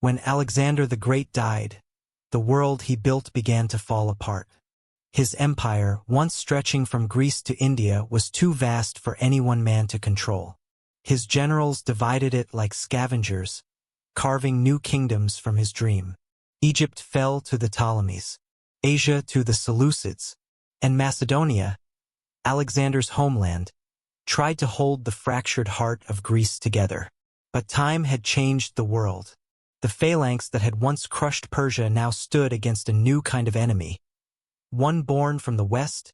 When Alexander the Great died, the world he built began to fall apart. His empire, once stretching from Greece to India, was too vast for any one man to control. His generals divided it like scavengers, carving new kingdoms from his dream. Egypt fell to the Ptolemies, Asia to the Seleucids, and Macedonia, Alexander's homeland, tried to hold the fractured heart of Greece together. But time had changed the world. The phalanx that had once crushed Persia now stood against a new kind of enemy, one born from the west,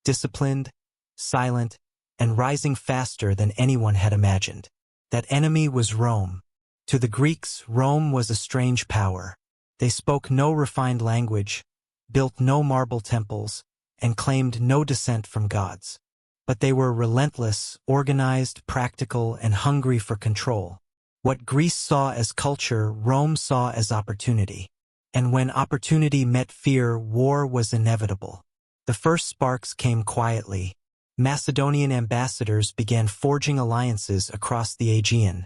disciplined, silent, and rising faster than anyone had imagined. That enemy was Rome. To the Greeks, Rome was a strange power. They spoke no refined language, built no marble temples, and claimed no descent from gods. But they were relentless, organized, practical, and hungry for control. What Greece saw as culture, Rome saw as opportunity. And when opportunity met fear, war was inevitable. The first sparks came quietly. Macedonian ambassadors began forging alliances across the Aegean,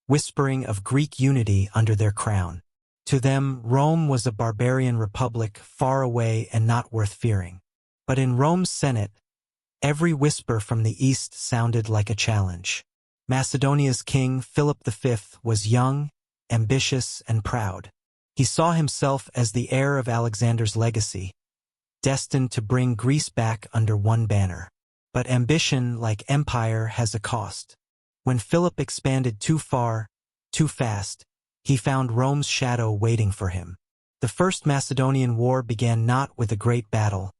whispering of Greek unity under their crown. To them, Rome was a barbarian republic, far away and not worth fearing. But in Rome's Senate, every whisper from the east sounded like a challenge. Macedonia's king, Philip V, was young, ambitious, and proud. He saw himself as the heir of Alexander's legacy, destined to bring Greece back under one banner. But ambition, like empire, has a cost. When Philip expanded too far, too fast, he found Rome's shadow waiting for him. The First Macedonian War began not with a great battle,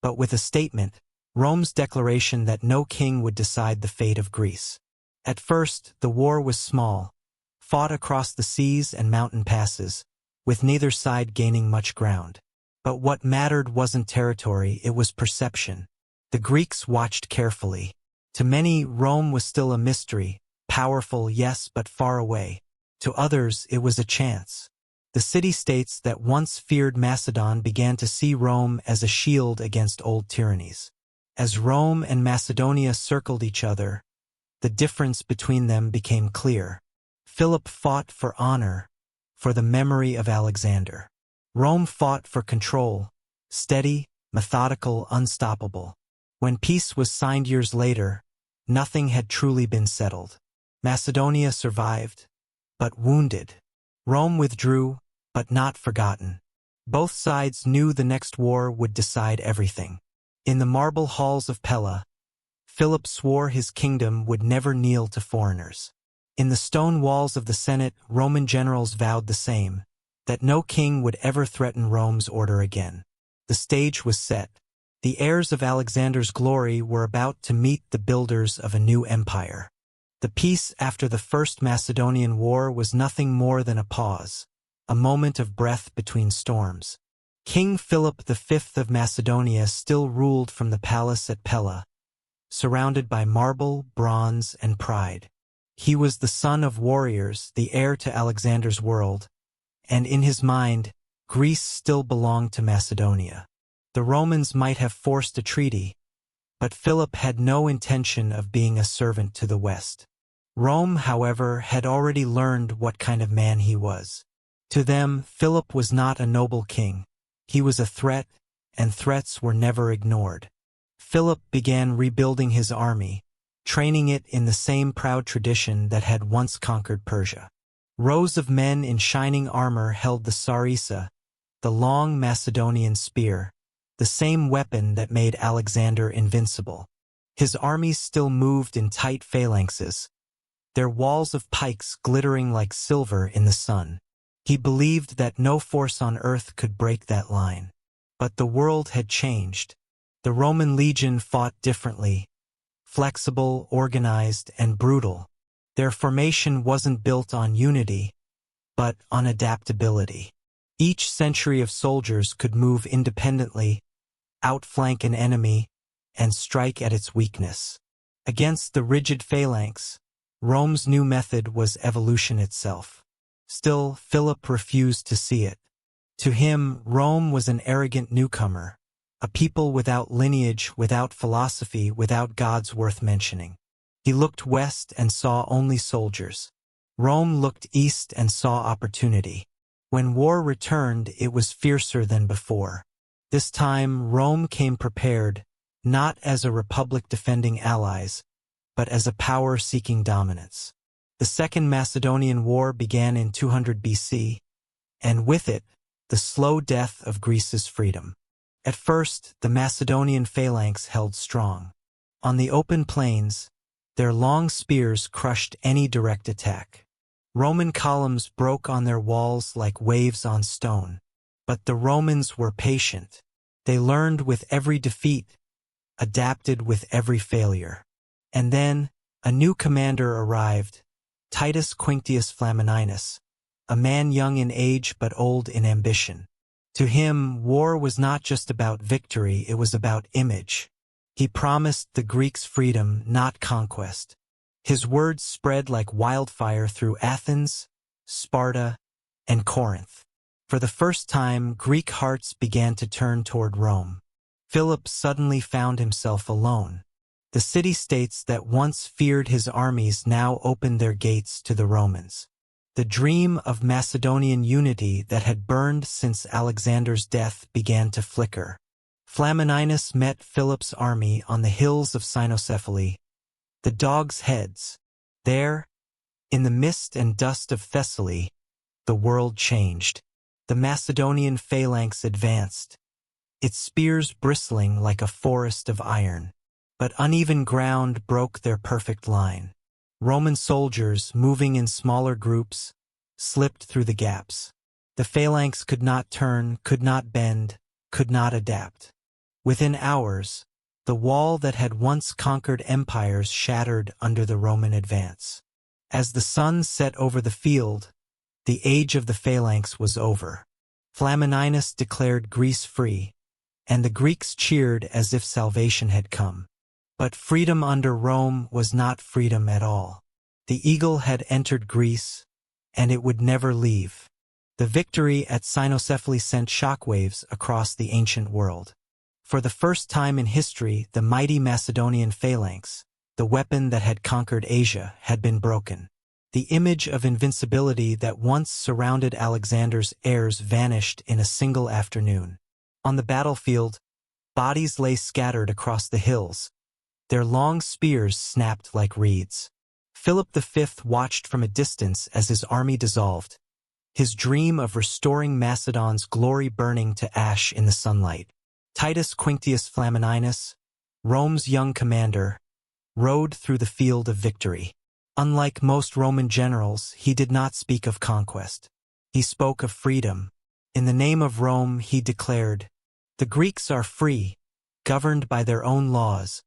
but with a statement, Rome's declaration that no king would decide the fate of Greece. At first, the war was small, fought across the seas and mountain passes, with neither side gaining much ground. But what mattered wasn't territory, it was perception. The Greeks watched carefully. To many, Rome was still a mystery, powerful, yes, but far away. To others, it was a chance. The city-states that once feared Macedon began to see Rome as a shield against old tyrannies. As Rome and Macedonia circled each other, the difference between them became clear. Philip fought for honor, for the memory of Alexander. Rome fought for control, steady, methodical, unstoppable. When peace was signed years later, nothing had truly been settled. Macedonia survived, but wounded. Rome withdrew, but not forgotten. Both sides knew the next war would decide everything. In the marble halls of Pella, Philip swore his kingdom would never kneel to foreigners. In the stone walls of the Senate, Roman generals vowed the same, that no king would ever threaten Rome's order again. The stage was set. The heirs of Alexander's glory were about to meet the builders of a new empire. The peace after the First Macedonian War was nothing more than a pause, a moment of breath between storms. King Philip V of Macedonia still ruled from the palace at Pella, surrounded by marble, bronze, and pride. He was the son of warriors, the heir to Alexander's world, and in his mind, Greece still belonged to Macedonia. The Romans might have forced a treaty, but Philip had no intention of being a servant to the West. Rome, however, had already learned what kind of man he was. To them, Philip was not a noble king. He was a threat, and threats were never ignored. Philip began rebuilding his army, training it in the same proud tradition that had once conquered Persia. Rows of men in shining armor held the sarissa, the long Macedonian spear, the same weapon that made Alexander invincible. His armies still moved in tight phalanxes, their walls of pikes glittering like silver in the sun. He believed that no force on earth could break that line. But the world had changed. The Roman legion fought differently, flexible, organized, and brutal. Their formation wasn't built on unity, but on adaptability. Each century of soldiers could move independently, outflank an enemy, and strike at its weakness. Against the rigid phalanx, Rome's new method was evolution itself. Still, Philip refused to see it. To him, Rome was an arrogant newcomer, a people without lineage, without philosophy, without gods worth mentioning. He looked west and saw only soldiers. Rome looked east and saw opportunity. When war returned, it was fiercer than before. This time, Rome came prepared, not as a republic defending allies, but as a power seeking dominance. The Second Macedonian War began in 200 BC, and with it, the slow death of Greece's freedom. At first, the Macedonian phalanx held strong. On the open plains, their long spears crushed any direct attack. Roman columns broke on their walls like waves on stone. But the Romans were patient. They learned with every defeat, adapted with every failure. And then, a new commander arrived, Titus Quinctius Flamininus, a man young in age but old in ambition. To him, war was not just about victory, it was about image. He promised the Greeks freedom, not conquest. His words spread like wildfire through Athens, Sparta, and Corinth. For the first time, Greek hearts began to turn toward Rome. Philip suddenly found himself alone. The city-states that once feared his armies now opened their gates to the Romans. The dream of Macedonian unity that had burned since Alexander's death began to flicker. Flamininus met Philip's army on the hills of Cynoscephalae, the dogs' heads. There, in the mist and dust of Thessaly, the world changed. The Macedonian phalanx advanced, its spears bristling like a forest of iron. But uneven ground broke their perfect line. Roman soldiers, moving in smaller groups, slipped through the gaps. The phalanx could not turn, could not bend, could not adapt. Within hours, the wall that had once conquered empires shattered under the Roman advance. As the sun set over the field, the age of the phalanx was over. Flamininus declared Greece free, and the Greeks cheered as if salvation had come. But freedom under Rome was not freedom at all. The eagle had entered Greece, and it would never leave. The victory at Cynoscephalae sent shockwaves across the ancient world. For the first time in history, the mighty Macedonian phalanx, the weapon that had conquered Asia, had been broken. The image of invincibility that once surrounded Alexander's heirs vanished in a single afternoon. On the battlefield, bodies lay scattered across the hills. Their long spears snapped like reeds. Philip V watched from a distance as his army dissolved, his dream of restoring Macedon's glory burning to ash in the sunlight. Titus Quinctius Flamininus, Rome's young commander, rode through the field of victory. Unlike most Roman generals, he did not speak of conquest. He spoke of freedom. In the name of Rome, he declared, "The Greeks are free, governed by their own laws,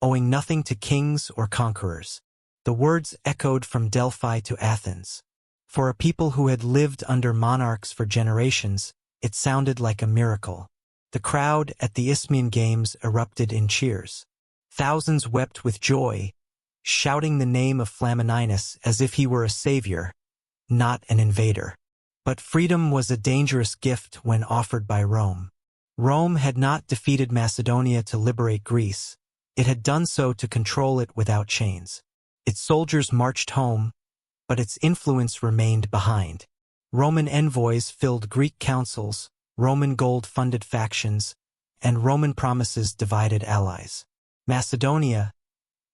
owing nothing to kings or conquerors." The words echoed from Delphi to Athens. For a people who had lived under monarchs for generations, it sounded like a miracle. The crowd at the Isthmian Games erupted in cheers. Thousands wept with joy, shouting the name of Flamininus as if he were a savior, not an invader. But freedom was a dangerous gift when offered by Rome. Rome had not defeated Macedonia to liberate Greece. It had done so to control it without chains. Its soldiers marched home, but its influence remained behind. Roman envoys filled Greek councils, Roman gold funded factions, and Roman promises divided allies. Macedonia,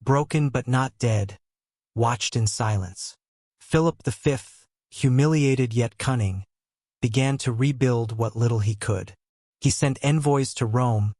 broken but not dead, watched in silence. Philip V, humiliated yet cunning, began to rebuild what little he could. He sent envoys to Rome,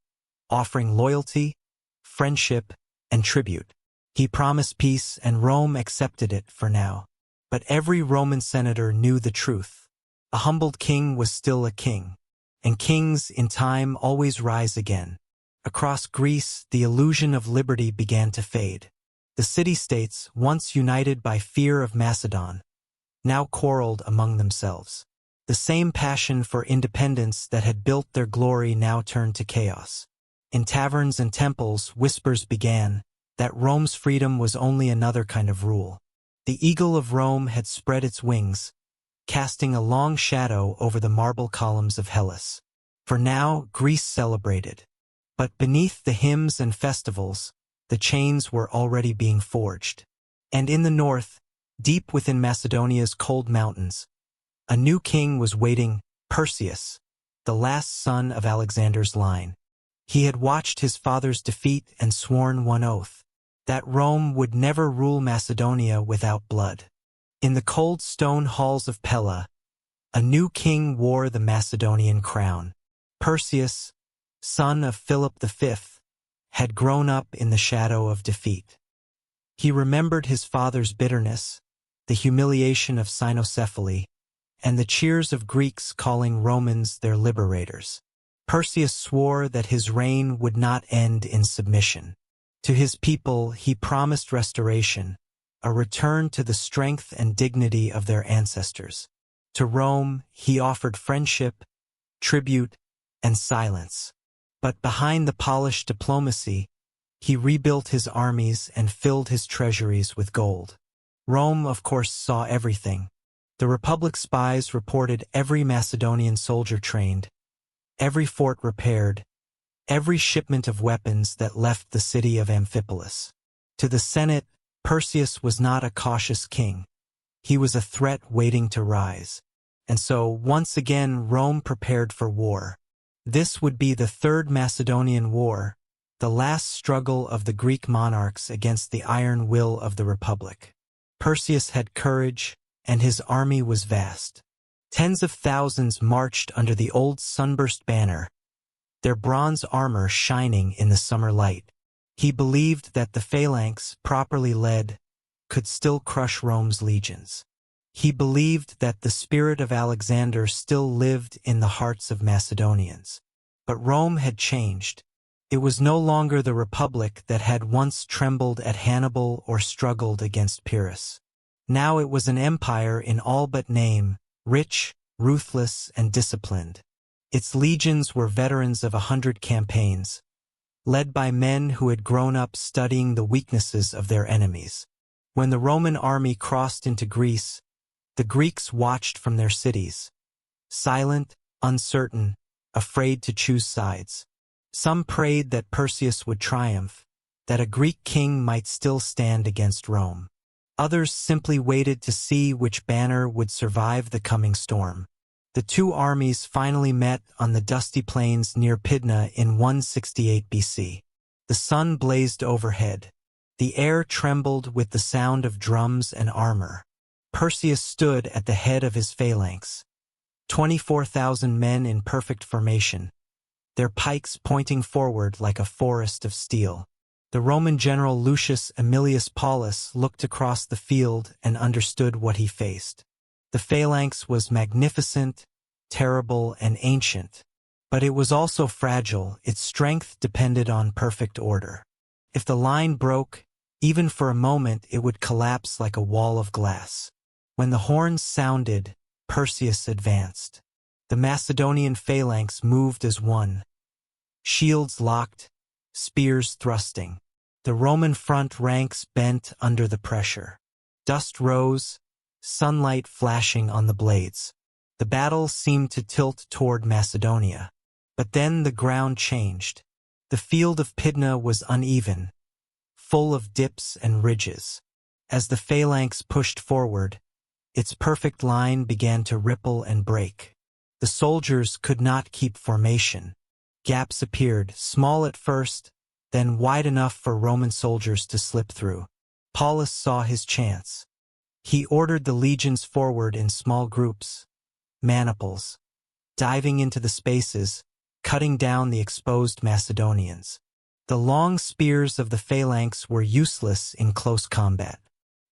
offering loyalty, friendship, and tribute. He promised peace, and Rome accepted it for now. But every Roman senator knew the truth. A humbled king was still a king, and kings in time always rise again. Across Greece, the illusion of liberty began to fade. The city-states, once united by fear of Macedon, now quarreled among themselves. The same passion for independence that had built their glory now turned to chaos. In taverns and temples, whispers began that Rome's freedom was only another kind of rule. The eagle of Rome had spread its wings, casting a long shadow over the marble columns of Hellas. For now, Greece celebrated. But beneath the hymns and festivals, the chains were already being forged. And in the north, Deep within Macedonia's cold mountains, a new king was waiting, Perseus, the last son of Alexander's line. He had watched his father's defeat and sworn one oath, that Rome would never rule Macedonia without blood. In the cold stone halls of Pella, a new king wore the Macedonian crown. Perseus, son of Philip V, had grown up in the shadow of defeat. He remembered his father's bitterness, the humiliation of Cynoscephalae, and the cheers of Greeks calling Romans their liberators. Perseus swore that his reign would not end in submission. To his people he promised restoration, a return to the strength and dignity of their ancestors. To Rome he offered friendship, tribute, and silence. But behind the polished diplomacy, he rebuilt his armies and filled his treasuries with gold. Rome, of course, saw everything. The Republic spies reported every Macedonian soldier trained, every fort repaired, every shipment of weapons that left the city of Amphipolis. To the Senate, Perseus was not a cautious king. He was a threat waiting to rise. And so, once again, Rome prepared for war. This would be the Third Macedonian War, the last struggle of the Greek monarchs against the iron will of the Republic. Perseus had courage, and his army was vast. Tens of thousands marched under the old sunburst banner, their bronze armor shining in the summer light. He believed that the phalanx, properly led, could still crush Rome's legions. He believed that the spirit of Alexander still lived in the hearts of Macedonians. But Rome had changed. It was no longer the Republic that had once trembled at Hannibal or struggled against Pyrrhus. Now it was an empire in all but name, rich, ruthless, and disciplined. Its legions were veterans of 100 campaigns, led by men who had grown up studying the weaknesses of their enemies. When the Roman army crossed into Greece, the Greeks watched from their cities, silent, uncertain, afraid to choose sides. Some prayed that Perseus would triumph, that a Greek king might still stand against Rome. Others simply waited to see which banner would survive the coming storm. The two armies finally met on the dusty plains near Pydna in 168 BC. The sun blazed overhead. The air trembled with the sound of drums and armor. Perseus stood at the head of his phalanx, 24,000 men in perfect formation, their pikes pointing forward like a forest of steel. The Roman general Lucius Aemilius Paulus looked across the field and understood what he faced. The phalanx was magnificent, terrible, and ancient, but it was also fragile. Its strength depended on perfect order. If the line broke, even for a moment, it would collapse like a wall of glass. When the horns sounded, Perseus advanced. The Macedonian phalanx moved as one, shields locked, spears thrusting. The Roman front ranks bent under the pressure. Dust rose, sunlight flashing on the blades. The battle seemed to tilt toward Macedonia. But then the ground changed. The field of Pydna was uneven, full of dips and ridges. As the phalanx pushed forward, its perfect line began to ripple and break. The soldiers could not keep formation. Gaps appeared, small at first, then wide enough for Roman soldiers to slip through. Paulus saw his chance. He ordered the legions forward in small groups, maniples, diving into the spaces, cutting down the exposed Macedonians. The long spears of the phalanx were useless in close combat.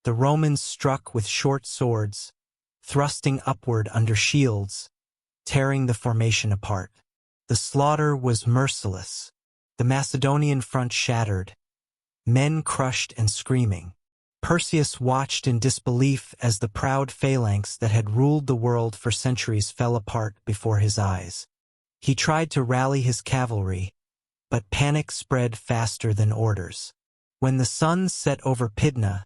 The Romans struck with short swords, thrusting upward under shields, tearing the formation apart. The slaughter was merciless. The Macedonian front shattered, men crushed and screaming. Perseus watched in disbelief as the proud phalanx that had ruled the world for centuries fell apart before his eyes. He tried to rally his cavalry, but panic spread faster than orders. When the sun set over Pydna,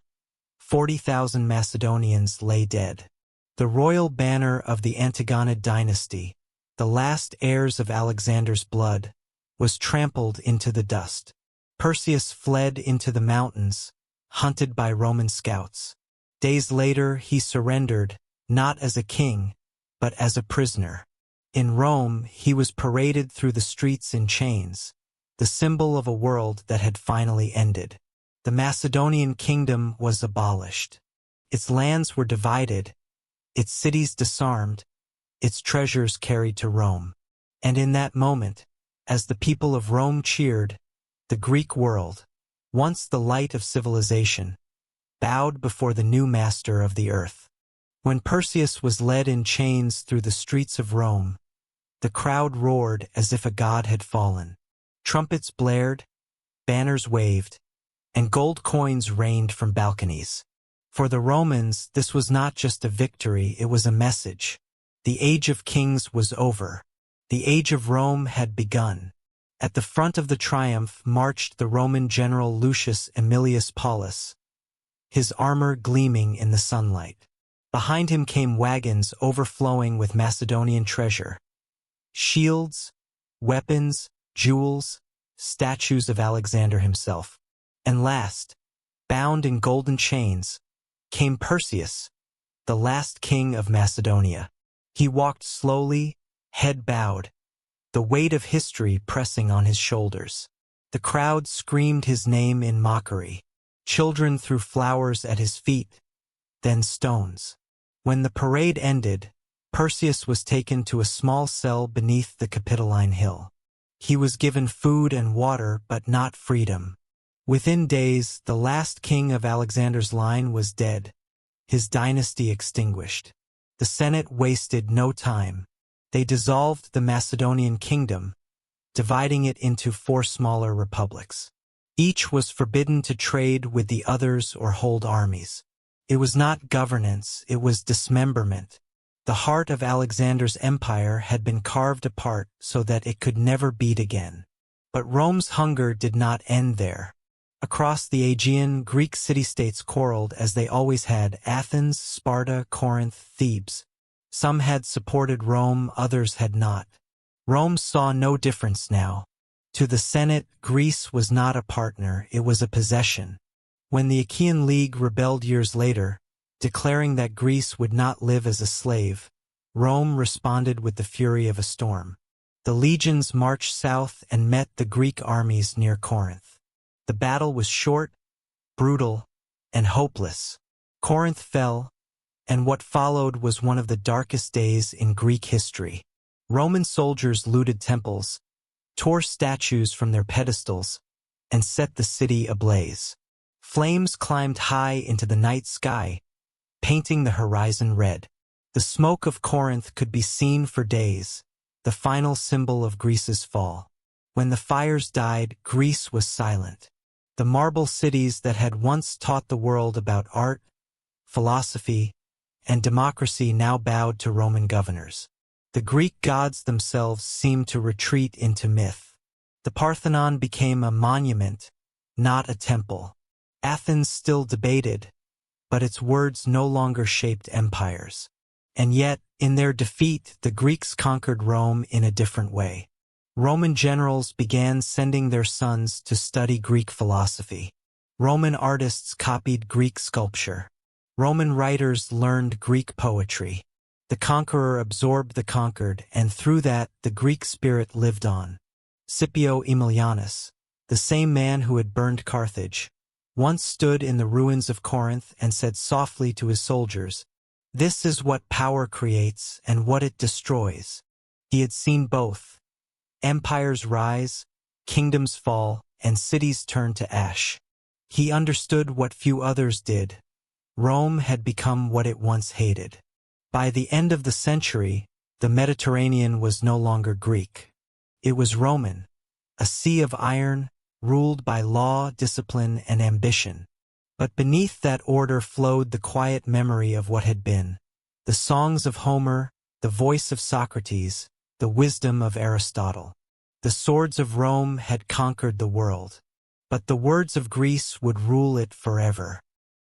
40,000 Macedonians lay dead. The royal banner of the Antigonid dynasty, the last heirs of Alexander's blood, was trampled into the dust. Perseus fled into the mountains, hunted by Roman scouts. Days later, he surrendered, not as a king, but as a prisoner. In Rome, he was paraded through the streets in chains, the symbol of a world that had finally ended. The Macedonian kingdom was abolished. Its lands were divided, its cities disarmed, its treasures carried to Rome. And in that moment, as the people of Rome cheered, the Greek world, once the light of civilization, bowed before the new master of the earth. When Perseus was led in chains through the streets of Rome, the crowd roared as if a god had fallen. Trumpets blared, banners waved, and gold coins rained from balconies. For the Romans, this was not just a victory, it was a message. The age of kings was over. The age of Rome had begun. At the front of the triumph marched the Roman general Lucius Aemilius Paulus, his armor gleaming in the sunlight. Behind him came wagons overflowing with Macedonian treasure. Shields, weapons, jewels, statues of Alexander himself. And last, bound in golden chains, came Perseus, the last king of Macedonia. He walked slowly, head bowed, the weight of history pressing on his shoulders. The crowd screamed his name in mockery. Children threw flowers at his feet, then stones. When the parade ended, Perseus was taken to a small cell beneath the Capitoline Hill. He was given food and water, but not freedom. Within days, the last king of Alexander's line was dead, his dynasty extinguished. The Senate wasted no time. They dissolved the Macedonian kingdom, dividing it into 4 smaller republics. Each was forbidden to trade with the others or hold armies. It was not governance, it was dismemberment. The heart of Alexander's empire had been carved apart so that it could never beat again. But Rome's hunger did not end there. Across the Aegean, Greek city-states quarreled as they always had: Athens, Sparta, Corinth, Thebes. Some had supported Rome, others had not. Rome saw no difference now. To the Senate, Greece was not a partner, it was a possession. When the Achaean League rebelled years later, declaring that Greece would not live as a slave, Rome responded with the fury of a storm. The legions marched south and met the Greek armies near Corinth. The battle was short, brutal, and hopeless. Corinth fell, and what followed was one of the darkest days in Greek history. Roman soldiers looted temples, tore statues from their pedestals, and set the city ablaze. Flames climbed high into the night sky, painting the horizon red. The smoke of Corinth could be seen for days, the final symbol of Greece's fall. When the fires died, Greece was silent. The marble cities that had once taught the world about art, philosophy, and democracy now bowed to Roman governors. The Greek gods themselves seemed to retreat into myth. The Parthenon became a monument, not a temple. Athens still debated, but its words no longer shaped empires. And yet, in their defeat, the Greeks conquered Rome in a different way. Roman generals began sending their sons to study Greek philosophy. Roman artists copied Greek sculpture. Roman writers learned Greek poetry. The conqueror absorbed the conquered, and through that, the Greek spirit lived on. Scipio Aemilianus, the same man who had burned Carthage, once stood in the ruins of Corinth and said softly to his soldiers, "This is what power creates and what it destroys." He had seen both. Empires rise, kingdoms fall, and cities turn to ash. He understood what few others did. Rome had become what it once hated. By the end of the century, the Mediterranean was no longer Greek. It was Roman, a sea of iron, ruled by law, discipline, and ambition. But beneath that order flowed the quiet memory of what had been. The songs of Homer, the voice of Socrates, the wisdom of Aristotle. The swords of Rome had conquered the world, but the words of Greece would rule it forever.